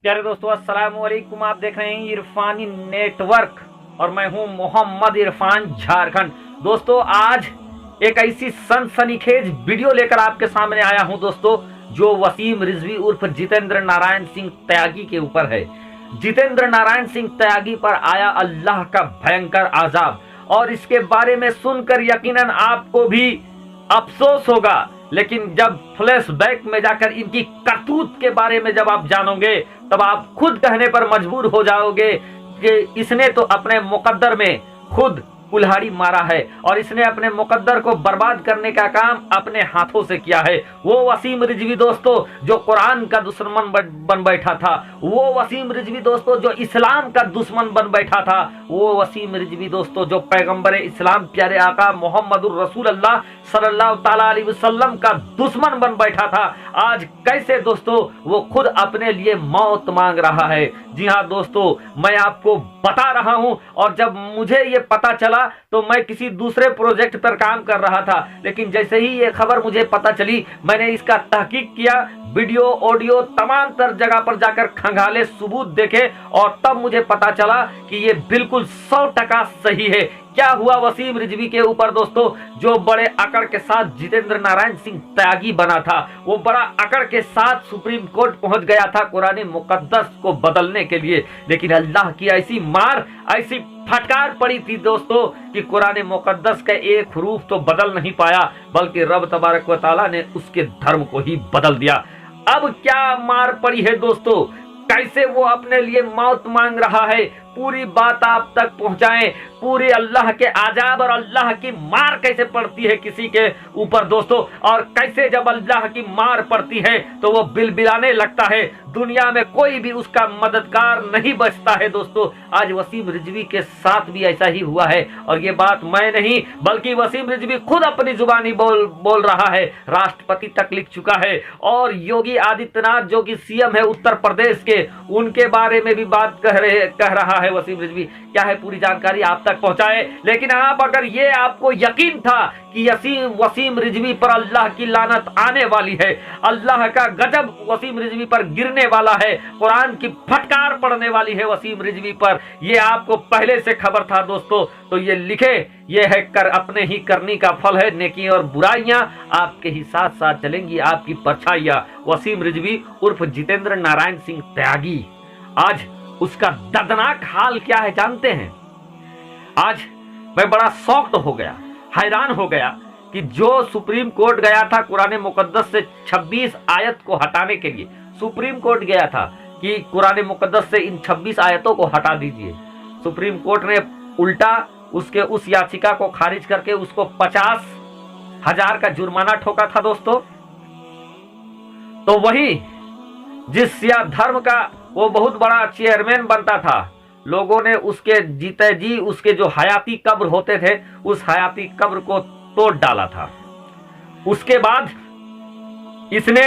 प्यारे दोस्तों, अस्सलाम वालेकुम। आप देख रहे हैं इरफानी नेटवर्क और मैं हूं मोहम्मद इरफान, झारखंड। दोस्तों, आज एक ऐसी सनसनीखेज वीडियो लेकर आपके सामने आया हूं दोस्तों, जो वसीम रिजवी उर्फ जितेंद्र नारायण सिंह त्यागी के ऊपर है। जितेंद्र नारायण सिंह त्यागी पर आया अल्लाह का भयंकर आजाब, और इसके बारे में सुनकर यकीनन आपको भी अफसोस होगा, लेकिन जब फ्लैशबैक में जाकर इनकी करतूत के बारे में जब आप जानोगे, तब आप खुद कहने पर मजबूर हो जाओगे कि इसने तो अपने मुकद्दर में खुद कुल्हाड़ी मारा है और इसने अपने मुकद्दर को बर्बाद करने का काम अपने हाथों से किया है। वो वसीम रिजवी दोस्तों जो कुरान का दुश्मन बन बैठा था, वो वसीम रिजवी दोस्तों जो इस्लाम का दुश्मन बन बैठा था, वो वसीम रिजवी दोस्तों जो पैगंबर इस्लाम प्यारे आका मोहम्मदुर रसूलुल्लाह सल्लल्लाहु ताला अलैहि वसल्लम का दुश्मन बन बैठा था, आज कैसे दोस्तों वो खुद अपने लिए मौत मांग रहा है। जी हाँ दोस्तों, मैं आपको बता रहा हूं, और जब मुझे ये पता चला तो मैं किसी दूसरे प्रोजेक्ट पर काम कर रहा था, लेकिन जैसे ही ये खबर मुझे पता चली, मैंने इसका तहकीक किया, वीडियो ऑडियो तमाम तर जगह पर जाकर खंगाले, सबूत देखे, और तब मुझे पता चला कि ये बिल्कुल 100% सही है। क्या हुआ वसीम रिजवी के ऊपर दोस्तों, जो बड़े अकड़ के साथ जितेंद्र नारायण सिंह त्यागी बना था, वो बड़ा अकड़ के साथ सुप्रीम कोर्ट पहुंच गया था कुरान मुकद्दस को बदलने के लिए, लेकिन अल्लाह की ऐसी मार, ऐसी फटकार पड़ी थी दोस्तों कि कुरान मुकद्दस का एक हरूफ तो बदल नहीं पाया, बल्कि रब तबारक व तआला ने उसके धर्म को ही बदल दिया। अब क्या मार पड़ी है दोस्तों, कैसे वो अपने लिए मौत मांग रहा है, पूरी बात आप तक पहुंचाएं। पूरी अल्लाह के आजाब और अल्लाह की मार कैसे पड़ती है किसी के ऊपर दोस्तों, और कैसे जब अल्लाह की मार पड़ती है तो वो बिलबिलाने लगता है, दुनिया में कोई भी उसका मददगार नहीं बचता है दोस्तों। आज वसीम रिजवी के साथ भी ऐसा ही हुआ है, और ये बात मैं नहीं बल्कि वसीम रिजवी खुद अपनी जुबानी बोल रहा है, राष्ट्रपति तक लिख चुका है, और योगी आदित्यनाथ जो कि सीएम है उत्तर प्रदेश के, उनके बारे में भी बात कह रहा है वसीम रिजवी। क्या है पूरी जानकारी आप तक पहुंचाए, लेकिन आप अगर ये आपको यकीन था कि वसीम रिजवी पर अल्लाह की लानत आने वाली है, अल्लाह का गजब वसीम रिजवी पर गिरने वाला है, कुरान की फटकार पड़ने वाली है वसीम रिजवी पर, ये आपको पहले से खबर था दोस्तों, तो ये लिखे, ये है कर अपने ही करनी का फल है, नेकी और बुराइयां आपके ही साथ साथ चलेंगी, आपकी परछाइयां। वसीम रिजवी उर्फ जितेंद्र नारायण सिंह त्यागी, आज उसका दर्दनाक हाल क्या है जानते हैं? आज मैं बड़ा शॉक्ड हो गया, हैरान हो गया कि जो सुप्रीम कोर्ट गया था कुरान मुकद्दस से 26 आयत को हटाने के लिए, सुप्रीम कोर्ट गया था कि कुरान मुकद्दस से इन 26 आयतों को हटा दीजिए, सुप्रीम कोर्ट ने उल्टा उसके उस याचिका को खारिज करके उसको 50,000 का जुर्माना ठोका था दोस्तों। तो वही जिस सिया धर्म का वो बहुत बड़ा चेयरमैन बनता था, लोगों ने उसके जीते जी उसके जो हयाती कब्र होते थे, उस हयाती कब्र को तोड़ डाला था। उसके बाद इसने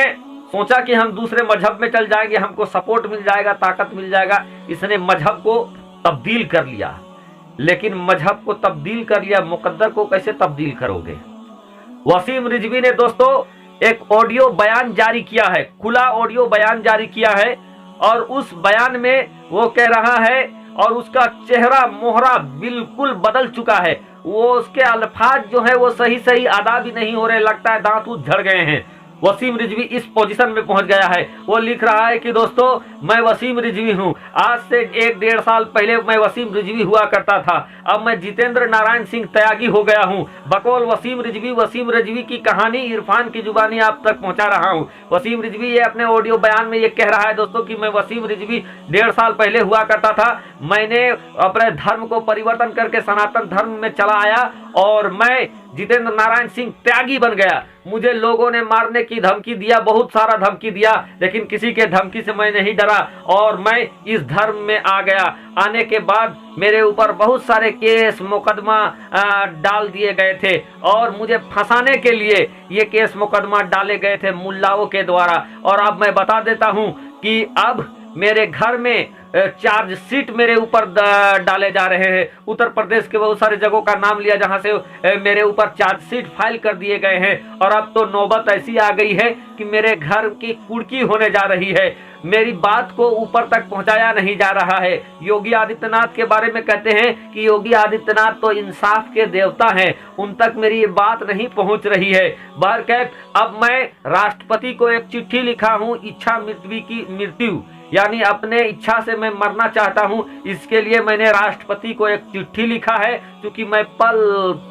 सोचा कि हम दूसरे मजहब में चल जाएंगे, हमको सपोर्ट मिल जाएगा, ताकत मिल जाएगा, इसने मजहब को तब्दील कर लिया। लेकिन मजहब को तब्दील कर लिया, मुकद्दर को कैसे तब्दील करोगे? वसीम रिजवी ने दोस्तों एक ऑडियो बयान जारी किया है, खुला ऑडियो बयान जारी किया है, और उस बयान में वो कह रहा है, और उसका चेहरा मोहरा बिल्कुल बदल चुका है, वो उसके अल्फाज जो है वो सही अदा भी नहीं हो रहे, लगता है दांत झड़ गए हैं। वसीम रिजवी इस पोजीशन में पहुंच गया है, वो लिख रहा है कि दोस्तों मैं वसीम रिजवी हूं, आज से 1-1.5 साल पहले मैं वसीम रिजवी हुआ करता था, अब मैं जितेंद्र नारायण सिंह त्यागी हो गया हूं। बकौल वसीम रिजवी की कहानी इरफान की जुबानी आप तक पहुंचा रहा हूं। वसीम रिजवी ये अपने ऑडियो बयान में ये कह रहा है दोस्तों कि मैं वसीम रिजवी 1.5 साल पहले हुआ करता था, मैंने अपने धर्म को परिवर्तन करके सनातन धर्म में चला आया, और मैं जितेंद्र नारायण सिंह त्यागी बन गया। मुझे लोगों ने मारने की धमकी दिया, बहुत सारा धमकी दिया, लेकिन किसी के धमकी से मैं नहीं डरा, और मैं इस धर्म में आ गया। आने के बाद मेरे ऊपर बहुत सारे केस मुकदमा डाल दिए गए थे, और मुझे फंसाने के लिए ये केस मुकदमा डाले गए थे मुल्लाओं के द्वारा। और अब मैं बता देता हूं कि अब मेरे घर में चार्जशीट मेरे ऊपर डाले जा रहे हैं। उत्तर प्रदेश के बहुत सारे जगहों का नाम लिया जहां से मेरे ऊपर चार्जशीट फाइल कर दिए गए हैं, और अब तो नौबत ऐसी आ गई है कि मेरे घर की कुर्की होने जा रही है। मेरी बात को ऊपर तक पहुंचाया नहीं जा रहा है। योगी आदित्यनाथ के बारे में कहते हैं कि योगी आदित्यनाथ तो इंसाफ के देवता हैं, उन तक मेरी ये बात नहीं पहुंच रही है। बहरकैफ अब मैं राष्ट्रपति को एक चिट्ठी लिखा हूं, इच्छा मृत्यु यानी अपने इच्छा से मैं मरना चाहता हूं, इसके लिए मैंने राष्ट्रपति को एक चिट्ठी लिखा है, क्योंकि मैं पल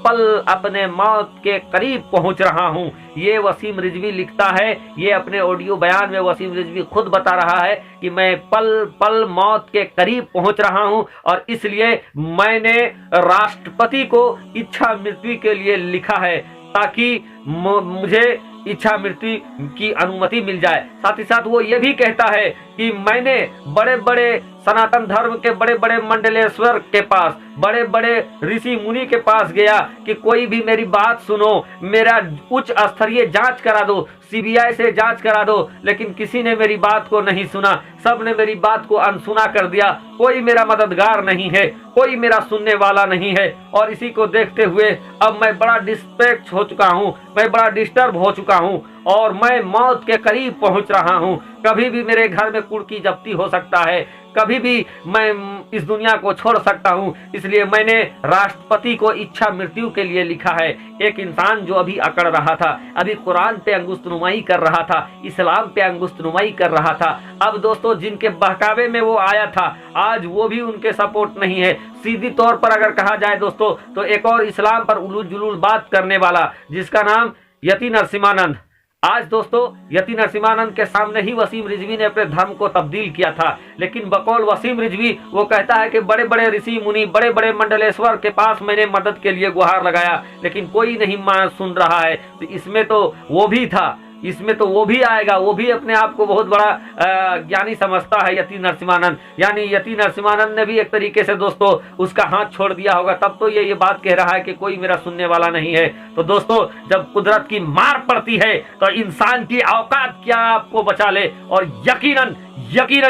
पल अपने मौत के करीब पहुंच रहा हूं। ये वसीम रिजवी लिखता है, ये अपने ऑडियो बयान में वसीम रिजवी खुद बता रहा है कि मैं पल पल मौत के करीब पहुंच रहा हूं, और इसलिए मैंने राष्ट्रपति को इच्छा मृत्यु के लिए लिखा है, ताकि मुझे इच्छा मृत्यु की अनुमति मिल जाए। साथ ही साथ वो ये भी कहता है कि मैंने बड़े बड़े सनातन धर्म के बड़े बड़े मंडलेश्वर के पास, बड़े बड़े ऋषि मुनि के पास गया कि कोई भी मेरी बात सुनो, मेरा उच्च स्तरीय जांच करा दो, सीबीआई से जांच करा दो, लेकिन किसी ने मेरी बात को नहीं सुना। सब ने मेरी बात को अनसुना कर दिया। कोई मेरा मददगार नहीं है, कोई मेरा सुनने वाला नहीं है। और इसी को देखते हुए अब मैं बड़ा डिस्ट्रैक्ट हो चुका हूँ, मैं बड़ा डिस्टर्ब हो चुका हूँ, और मैं मौत के करीब पहुंच रहा हूं। कभी भी मेरे घर में कुर्की जब्ती हो सकता है, कभी भी मैं इस दुनिया को छोड़ सकता हूं। इसलिए मैंने राष्ट्रपति को इच्छा मृत्यु के लिए लिखा है। एक इंसान जो अभी अकड़ रहा था, अभी कुरान पे अंगुष्ठनुमाई कर रहा था, इस्लाम पे अंगुष्ठनुमाई कर रहा था, अब दोस्तों जिनके बहकावे में वो आया था, आज वो भी उनके सपोर्ट नहीं है। सीधी तौर पर अगर कहा जाए दोस्तों, तो एक और इस्लाम पर उलूल जुलूल बात करने वाला, जिसका नाम यति नरसिम्हानंद, आज दोस्तों यति नरसिम्हानंद के सामने ही वसीम रिजवी ने अपने धर्म को तब्दील किया था। लेकिन बकौल वसीम रिजवी वो कहता है कि बड़े बड़े ऋषि मुनि, बड़े बड़े मंडलेश्वर के पास मैंने मदद के लिए गुहार लगाया, लेकिन कोई नहीं सुन रहा है। तो इसमें तो वो भी था, इसमें तो वो भी आएगा, वो भी अपने आप को बहुत बड़ा ज्ञानी समझता है यति नरसिम्हानंद। यानी यति नरसिम्हानंद ने भी एक तरीके से दोस्तों उसका हाथ छोड़ दिया होगा, तब तो ये बात कह रहा है कि कोई मेरा सुनने वाला नहीं है। तो दोस्तों जब कुदरत की मार पड़ती है तो इंसान की औकात क्या आपको बचा ले। और यकीनन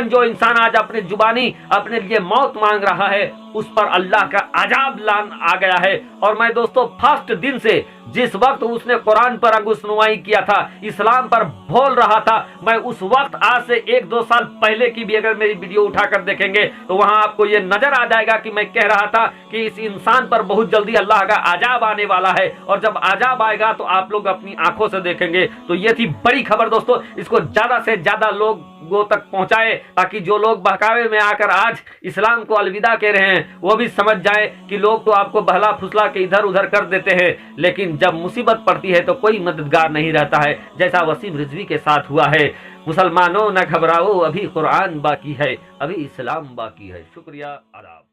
जो इंसान आज अपने जुबानी अपने लिए मौत मांग रहा है, उस पर अल्लाह का अजाब लान आ गया है। और मैं दोस्तों फर्स्ट दिन से, जिस वक्त उसने कुरान पर अंगुष्ठनुमाई किया था, इस्लाम पर बोल रहा था, मैं उस वक्त आज से 1-2 साल पहले की भी अगर मेरी वीडियो उठाकर देखेंगे तो वहां आपको ये नजर आ जाएगा कि मैं कह रहा था कि इस इंसान पर बहुत जल्दी अल्लाह का अजाब आने वाला है, और जब अजाब आएगा तो आप लोग अपनी आंखों से देखेंगे। तो ये थी बड़ी खबर दोस्तों, इसको ज्यादा से ज्यादा लोगों तक पहुंचाए, ताकि जो लोग बहकावे में आकर आज इस्लाम को अलविदा कह रहे हैं वो भी समझ जाए कि लोग तो आपको बहला फुसला के इधर उधर कर देते हैं, लेकिन जब मुसीबत पड़ती है तो कोई मददगार नहीं रहता है, जैसा वसीम रिजवी के साथ हुआ है। मुसलमानों न घबराओ, अभी कुरान बाकी है, अभी इस्लाम बाकी है। शुक्रिया, आदाब।